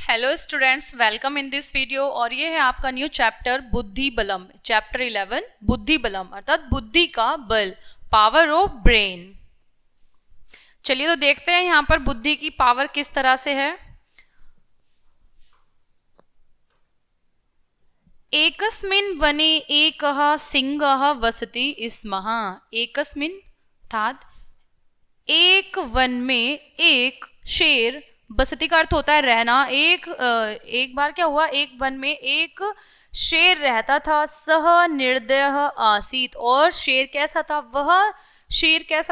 Hello students, welcome in this video. और ये है आपका न्यू चैप्टर बुद्धि बलम, चैप्टर 11 बुद्धि बलम अर्थात बुद्धि का बल, पावर ऑफ ब्रेन। चलिए तो देखते हैं यहाँ पर बुद्धि की पावर किस तरह से है। एकस्मिन् वने एकः सिंहः वसति स्मः। एकस्मिन् अर्थात एक वन में एक शेर, बसती का अर्थ होता है रहना। एक बार क्या हुआ, एक वन में एक शेर रहता था। सह निर्दयः आसीत, और शेर कैसा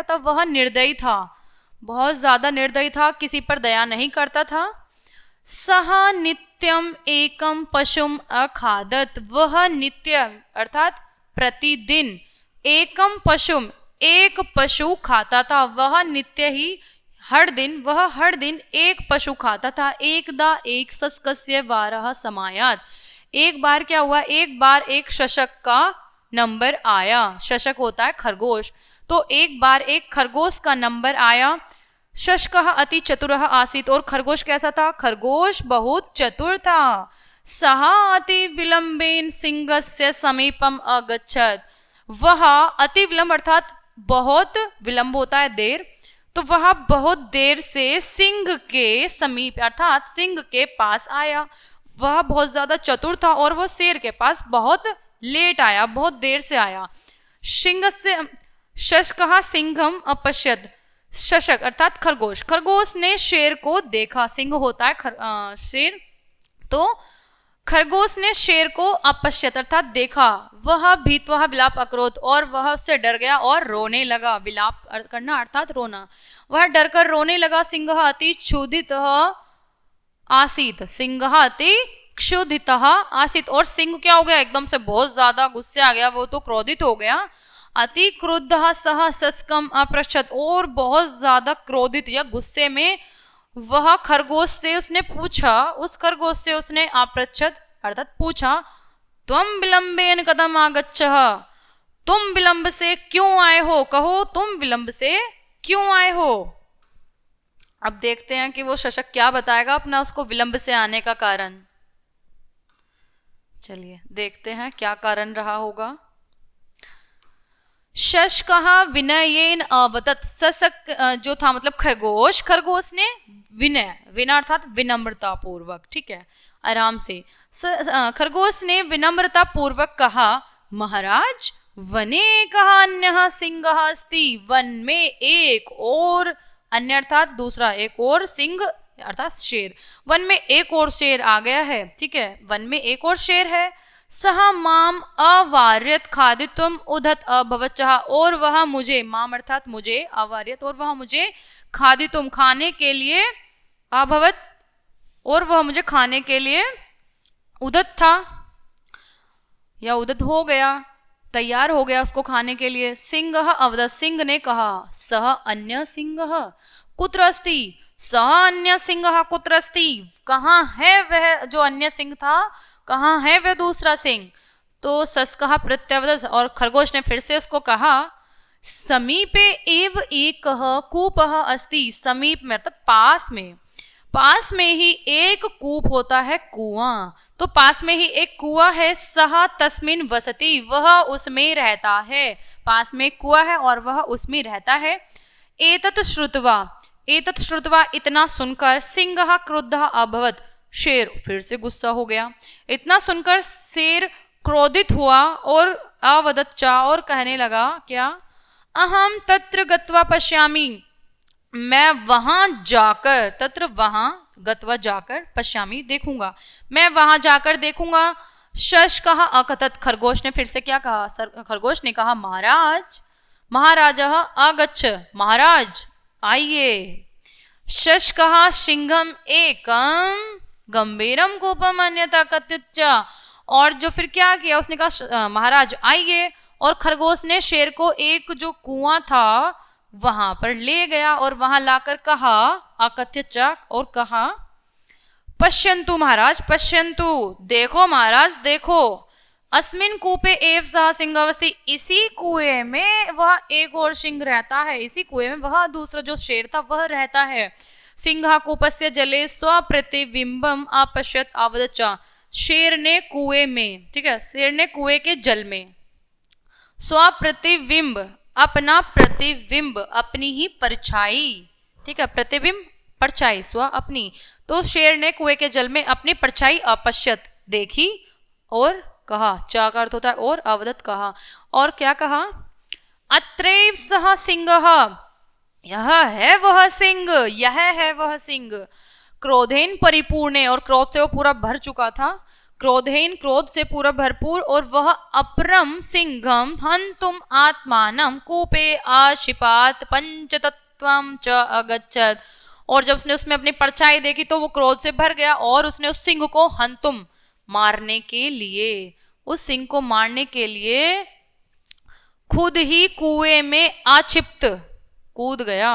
था, वह निर्दयी था, बहुत ज्यादा निर्दयी था, किसी पर दया नहीं करता था। सह नित्यम एकम पशुम अखादत, वह नित्य अर्थात प्रतिदिन, एकम पशुम एक पशु खाता था। वह नित्य ही हर दिन एक पशु खाता था। एकदा एक शशकस्य वारः समायात, एक बार क्या हुआ, एक बार एक शशक का नंबर आया। शशक होता है खरगोश, तो एक बार एक खरगोश का नंबर आया। शशकः अति चतुरः आसीत, और खरगोश कैसा था, खरगोश बहुत चतुर था। सः अति विलंबेन सिंहस्य समीपम अगच्छत, वह अति विलंब अर्थात बहुत विलंब होता है देर, तो वह बहुत देर से सिंह के समीप अर्थात सिंह के पास आया। वह बहुत ज्यादा चतुर था और वह शेर के पास बहुत लेट आया, बहुत देर से आया। सिंह से शशकः सिंहम अपश्यत, शशक अर्थात खरगोश, खरगोश ने शेर को देखा। सिंह होता है शेर, तो खरगोश ने शेर को अपश्यत अर्थात देखा। वह भीत्वः विलाप अकरोत, और वह उससे डर गया और रोने लगा। विलाप करना अर्थात रोना, वह डरकर रोने लगा। सिंहः अति क्षुधितः आसीत, सिंहः अति क्षुधितः आसीत, और सिंह क्या हो गया, एकदम से बहुत ज्यादा गुस्से आ गया, वो तो क्रोधित हो गया। अति क्रुद्धः सः शशकम अपृच्छत, और बहुत ज्यादा क्रोधित या गुस्से में वह खरगोश से उसने पूछा, उस खरगोश से उसने अपृच्छत अर्थात पूछा, त्वं विलंबेन कथम आगच्छः, तुम विलंब से क्यों आए हो, कहो तुम विलंब से क्यों आए हो। अब देखते हैं कि वो शशक क्या बताएगा अपना उसको विलंब से आने का कारण। चलिए देखते हैं क्या कारण रहा होगा। शशकः विनयेन अवदत्, शशक जो था मतलब खरगोश ने विनय अर्थात विनम्रता पूर्वक, ठीक है, आराम से, खरगोश ने विनम्रता पूर्वक कहा, महाराज वने एकः अन्यः सिंहः अस्ति, वन में एक और अन्य अर्थात दूसरा एक और सिंह अर्थात शेर, वन में एक और शेर आ गया है, ठीक है, वन में एक और शेर है। सह माम अवार्यत खादितुम उदत अभवच्चः, और वह मुझे, माम अर्थात मुझे, अवार्यत और वह मुझे, खादितुम खाने के लिए, अभवत और वह मुझे खाने के लिए, उदत था या उदत हो गया, तैयार हो गया उसको खाने के लिए। सिंहः अवदत्, सिंह ने कहा, सह अन्य सिंहः कुत्र अस्ति, सह अन्य सिंहः कुत्र अस्ति, कहाँ है वह जो अन्य सिंह था, कहाँ है वह दूसरा सिंह। तो शशकः प्रत्यवदत्, और खरगोश ने फिर से उसको कहा, समीपे एव एकः कूपः अस्ति, समीप में अर्थात पास में ही एक कूप होता है, कुआं, तो पास में ही एक कुआं है। सह तस्मिन् वसति, वह उसमें रहता है, पास में कुआं है और वह उसमें रहता है। एतत् श्रुत्वा इतना सुनकर सिंहः क्रुद्धः अभवत्, शेर फिर से गुस्सा हो गया। इतना सुनकर शेर क्रोधित हुआ और अवदत् च, और कहने लगा क्या, अहम तत्र गत्वा पश्यामि, मैं वहां जाकर, तत्र वहां, गत्वा जाकर, पश्यामि देखूंगा, मैं वहां जाकर देखूंगा। शशकः अकथत्, खरगोश ने फिर से क्या कहा, खरगोश ने कहा, महाराजः अगच्छ, महाराज आइए। शशकः सिंहम एकम गंभीरम कूपम अन्यथा कथित, और जो फिर क्या किया, उसने कहा महाराज आइए, और खरगोश ने शेर को एक जो कुआं था वहां पर ले गया और वहां लाकर कहा, अकथ्य और कहा, पश्यन्तु महाराज पश्यन्तु, देखो महाराज देखो, अस्मिन् कूपे एव सः सिंहवस्ति, इसी कुएं में वह एक और सिंह रहता है, इसी कुएं में वह दूसरा जो शेर था वह रहता है। सिंह कूपस्य जले स्वप्रतिबिंबम अपश्यत आवदचा, शेर ने कुएं में, ठीक है, शेर ने कुएं के जल में स्वप्रतिबिंब, अपना प्रतिबिंब, अपनी ही परछाई, ठीक है, प्रतिबिंब परछाई, स्व अपनी, तो शेर ने कुएं के जल में अपनी परछाई अपश्यत देखी और कहा, चा का अर्थ होता है और, अवदत कहा, और क्या कहा, अत्रैव सह सिंहः, यह है वह सिंह, यह है वह सिंह, क्रोधेन परिपूर्ण, और क्रोध से वो पूरा भर चुका था, क्रोधेन क्रोध से पूरा भरपूर, और वह अपरम सिंहम हंतुम आत्मानम कूपे आशिपात पंचतत्वम च अगच्छत, और जब उसने उसमें अपनी परछाई देखी तो वो क्रोध से भर गया और उसने उस सिंह को हंतुम मारने के लिए, उस सिंह को मारने के लिए खुद ही कुएं में आक्षिप्त कूद गया,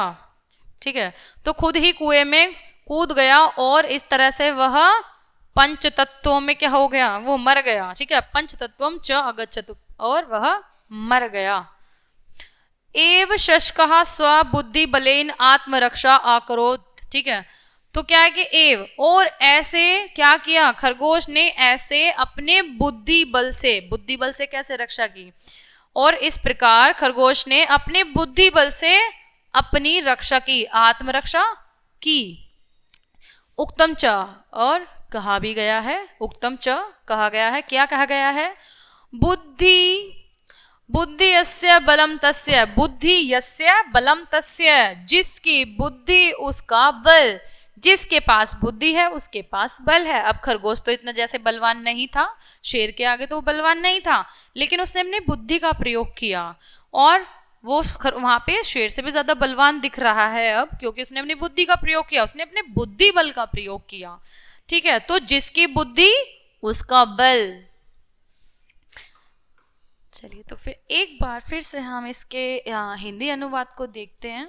ठीक है, तो खुद ही कुएं में कूद गया और इस तरह से वह पंच तत्वों में क्या हो गया, वो मर गया, ठीक है, पंच तत्वम च अगच्छत, और वह मर गया। एव शशकः स्वबुद्धि बलेन आत्मरक्षा आकरोत, ठीक है, तो क्या है कि एव, और ऐसे क्या किया, खरगोश ने ऐसे अपने बुद्धि बल से कैसे रक्षा की, और इस प्रकार खरगोश ने अपने बुद्धि बल से अपनी रक्षा की, आत्मरक्षा की। उक्तम च, और कहा भी गया है, उक्तम च कहा गया है, क्या कहा गया है, बुद्धि यस्य बलम तस्य, बुद्धि यस्य बलम तस्य, जिसकी बुद्धि उसका बल, जिसके पास बुद्धि है उसके पास बल है। अब खरगोश तो इतना जैसे बलवान नहीं था, शेर के आगे तो वो बलवान नहीं था, लेकिन उसने अपनी बुद्धि का प्रयोग किया और वो वहां पे शेर से भी ज्यादा बलवान दिख रहा है अब, क्योंकि उसने अपनी बुद्धि का प्रयोग किया, उसने अपने बुद्धि बल का प्रयोग किया, ठीक है, तो जिसकी बुद्धि उसका बल। चलिए तो फिर एक बार फिर से हम इसके हिंदी अनुवाद को देखते हैं।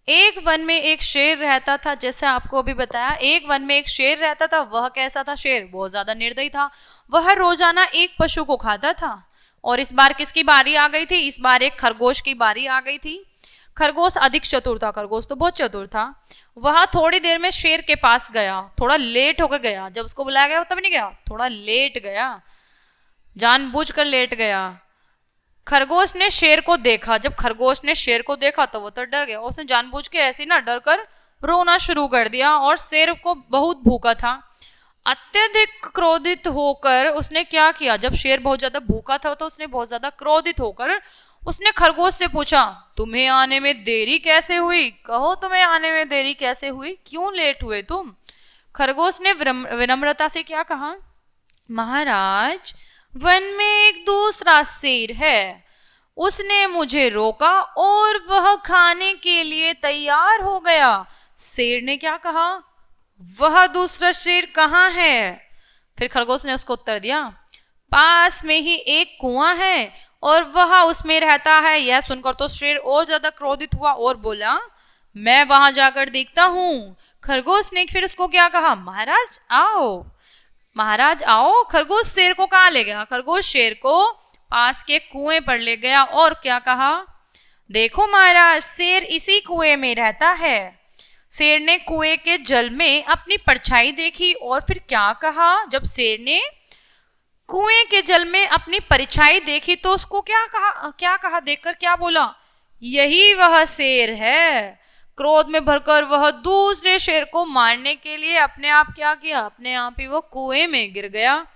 एक वन में एक शेर रहता था, जैसे आपको अभी बताया, एक वन में एक शेर रहता था। वह कैसा था शेर, बहुत ज्यादा निर्दयी था। वह रोजाना एक पशु को खाता था। और इस बार किसकी बारी आ गई थी, इस बार एक खरगोश की बारी आ गई थी। खरगोश अधिक चतुर था, खरगोश तो बहुत चतुर था। वह थोड़ी देर में शेर के पास गया, थोड़ा लेट होकर गया, जब उसको बुलाया गया तब नहीं गया, थोड़ा लेट गया, जानबूझकर लेट गया। खरगोश ने शेर को देखा, जब खरगोश ने शेर को देखा तो वो तो डर गया, उसने जानबूझ के ऐसे ना डर कर रोना शुरू कर दिया। और शेर को बहुत भूखा था, अत्यधिक क्रोधित होकर उसने क्या किया, जब शेर बहुत ज्यादा भूखा था तो उसने बहुत ज्यादा क्रोधित होकर उसने खरगोश से पूछा, तुम्हें आने में देरी कैसे हुई, कहो तुम्हें आने में देरी कैसे हुई, क्यों लेट हुए तुम। खरगोश ने विनम्रता से क्या कहा, महाराज वन में एक दूसरा शेर है, उसने मुझे रोका और वह खाने के लिए तैयार हो गया। शेर ने क्या कहा, वह दूसरा शेर कहाँ है। फिर खरगोश ने उसको उत्तर दिया, पास में ही एक कुआं है और वह उसमें रहता है। यह सुनकर तो शेर और ज्यादा क्रोधित हुआ और बोला, मैं वहां जाकर देखता हूं। खरगोश ने फिर उसको क्या कहा, महाराज आओ, महाराज आओ। खरगोश शेर को कहाँ ले गया, खरगोश शेर को पास के कुएं पर ले गया और क्या कहा, देखो महाराज शेर इसी कुएं में रहता है। शेर ने कुएं के जल में अपनी परछाई देखी और फिर क्या कहा, जब शेर ने कुएं के जल में अपनी परछाई देखी तो उसको क्या कहा देखकर क्या बोला, यही वह शेर है। क्रोध में भरकर वह दूसरे शेर को मारने के लिए अपने आप क्या किया, अपने आप ही वो कुएं में गिर गया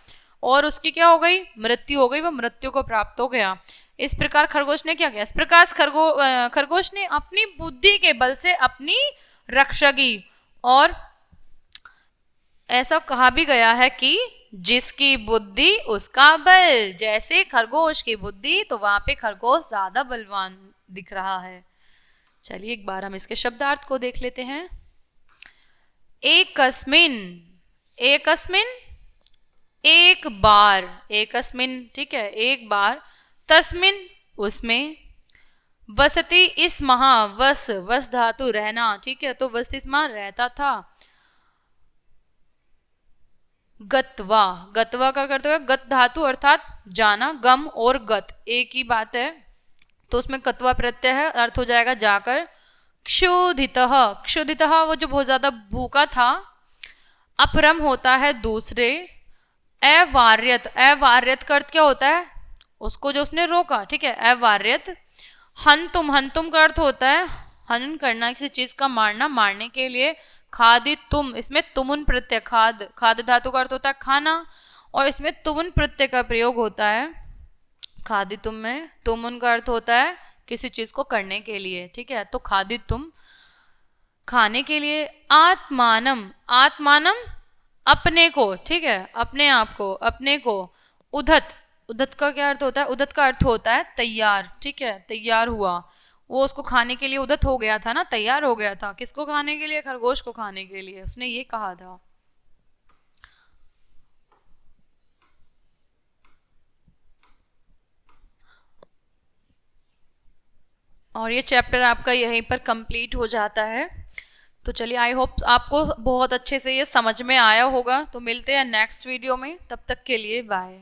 और उसकी क्या हो गई, मृत्यु हो गई, वह मृत्यु को प्राप्त हो गया। इस प्रकार खरगोश ने क्या किया, इस प्रकार खरगोश ने अपनी बुद्धि के बल से अपनी रक्षा की। और ऐसा कहा भी गया है कि जिसकी बुद्धि उसका बल, जैसे खरगोश की बुद्धि तो वहां पे खरगोश ज्यादा बलवान दिख रहा है। चलिए एक बार हम इसके शब्दार्थ को देख लेते हैं। एकस्मिन, एकस्मिन एक बार, एकस्मिन ठीक है एक बार, तस्मिन उसमें, वसति इस महा, वस वस धातु रहना, ठीक है, तो वस इस महा रहता था। गत्वा, गत्वा का करते हुए गत धातु अर्थात जाना, गम और गत एक ही बात है तो उसमें कत्वा प्रत्यय है, अर्थ हो जाएगा जाकर। क्षुधितः, क्षुधितः वो जो बहुत ज्यादा भूखा था। अपरम होता है दूसरे। अवार्यत, अवार्यत का अर्थ क्या होता है, उसको जो उसने रोका, ठीक है, अवार्यत। हंतुम, हंतुम का अर्थ होता है हनन करना, किसी चीज का मारना, मारने के लिए। खादितुम, इसमें तुमुन प्रत्यय, खाद, खाद धातु का अर्थ होता है खाना, और इसमें तुमुन प्रत्यय का प्रयोग होता है। खादितुम में तुमुन का अर्थ होता है किसी चीज को करने के लिए, ठीक है, तो खादितुम खाने के लिए। आत्मानम, आत्मानम अपने को, ठीक है, अपने आप को, अपने को। उधत, उधत का क्या अर्थ होता है, उधत का अर्थ होता है तैयार, ठीक है, तैयार हुआ, वो उसको खाने के लिए उधत हो गया था ना, तैयार हो गया था, किसको खाने के लिए, खरगोश को खाने के लिए, उसने ये कहा था। और ये चैप्टर आपका यहीं पर कंप्लीट हो जाता है। तो चलिए, आई होप आपको बहुत अच्छे से ये समझ में आया होगा। तो मिलते हैं नेक्स्ट वीडियो में, तब तक के लिए बाय।